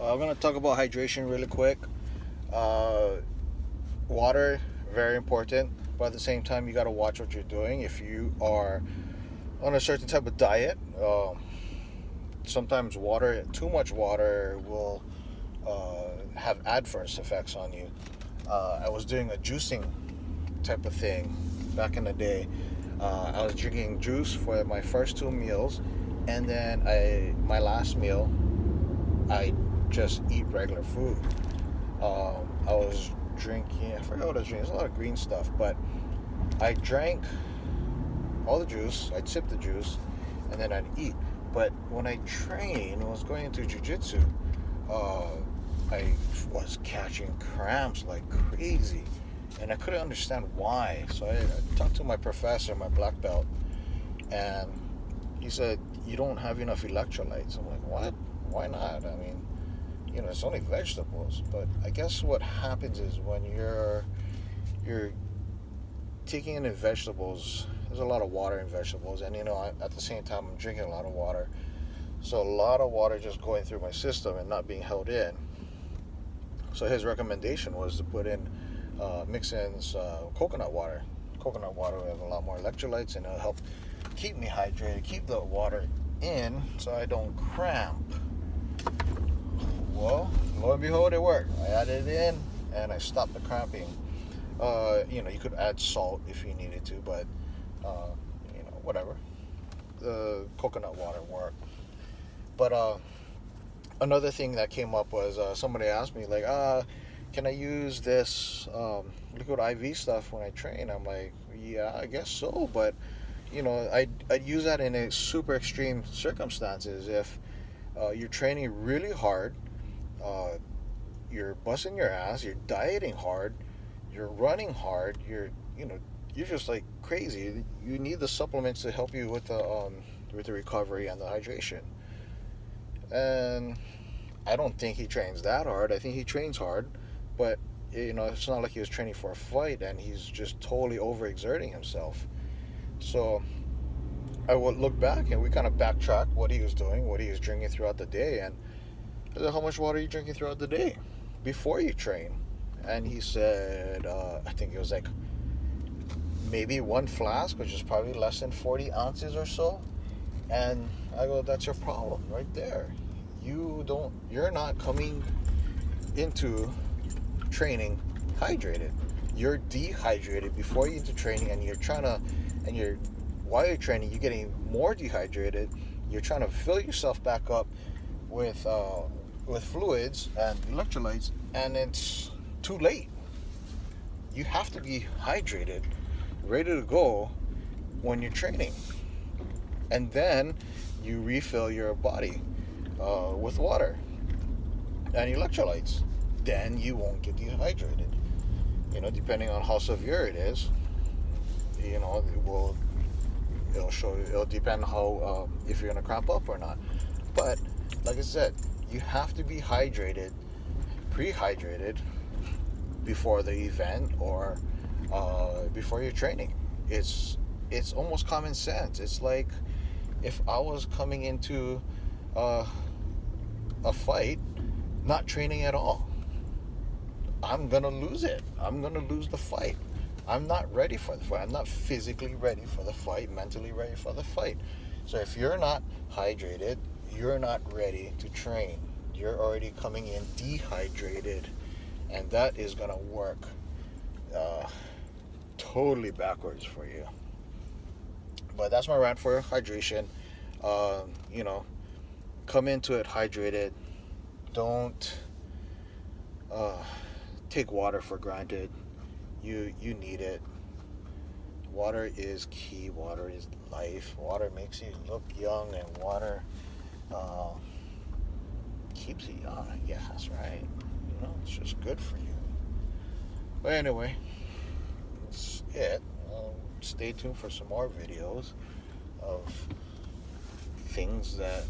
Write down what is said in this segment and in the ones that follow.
I'm gonna talk about hydration really quick. Uh, Water, very important, but at the same time, you gotta watch what you're doing. If you are on a certain type of diet, sometimes too much water will have adverse effects on you. I was doing a juicing type of thing back in the day. I was drinking juice for my first two meals, and then my last meal I just eat regular food. I was drinking. I forgot what I was drinking. There's a lot of green stuff, but I drank all the juice. I'd sip the juice, and then I'd eat. But when I trained, when I was going into jujitsu, uh, I was catching cramps like crazy, and I couldn't understand why. So I talked to my professor, my black belt, and he said, "You don't have enough electrolytes." I'm like, "What? Why not? I mean, it's only vegetables." But I guess what happens is when you're taking in the vegetables, there's a lot of water in vegetables, and at the same time, I'm drinking a lot of water. So a lot of water just going through my system and not being held in. So his recommendation was to mix in coconut water. Coconut water will have a lot more electrolytes, and it'll help keep me hydrated, keep the water in, so I don't cramp. Well, lo and behold, it worked. I added it in, and I stopped the cramping. You could add salt if you needed to, but whatever. The coconut water worked. But another thing that came up was somebody asked me like, can I use this liquid IV stuff when I train? I'm like, yeah, I guess so, but I'd use that in a super extreme circumstances. If you're training really hard, uh, you're busting your ass, you're dieting hard, you're running hard, you're just like crazy. You need the supplements to help you with the recovery and the hydration. And I don't think he trains that hard. I think he trains hard, but it's not like he was training for a fight and he's just totally overexerting himself. So I would look back and we kind of backtrack what he was doing, what he was drinking throughout the day, and I said, "How much water are you drinking throughout the day before you train?" And he said, I think it was like maybe one flask, which is probably less than 40 ounces or so. And I go, "That's your problem right there. You're not coming into training hydrated. You're dehydrated before you into training, and while you're training, you're getting more dehydrated. You're trying to fill yourself back up with fluids and electrolytes, and it's too late. You have to be hydrated, ready to go when you're training, and then you refill your body with water and electrolytes. Then you won't get dehydrated. Depending on how severe it is, it'll depend how if you're gonna cramp up or not. But like I said, you have to be hydrated, pre-hydrated before the event or before you're training. It's almost common sense. It's like if I was coming into uh, a fight not training at all, I'm gonna lose it. I'm gonna lose the fight. I'm not ready for the fight. I'm not physically ready for the fight, mentally ready for the fight. So if you're not hydrated, you're not ready to train. You're already coming in dehydrated, and that is gonna work uh, totally backwards for you. But that's my rant for hydration. Um, you know, come into it hydrated. Don't uh, take water for granted. You need it. Water is key. Water is life. Water makes you look young, and water uh, keeps you young. I guess, right? It's just good for you. But anyway, that's it. Stay tuned for some more videos of things that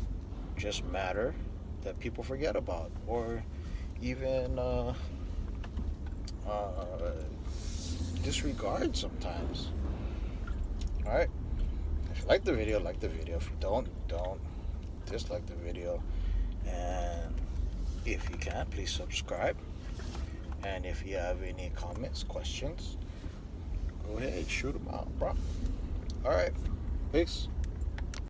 just matter that people forget about, or even uh, disregard sometimes. All right. If you like the video, like the video. If you don't, don't. Dislike the video. And If you can, please subscribe. And if you have any comments, questions, go ahead, shoot them out, bro. All right. Peace.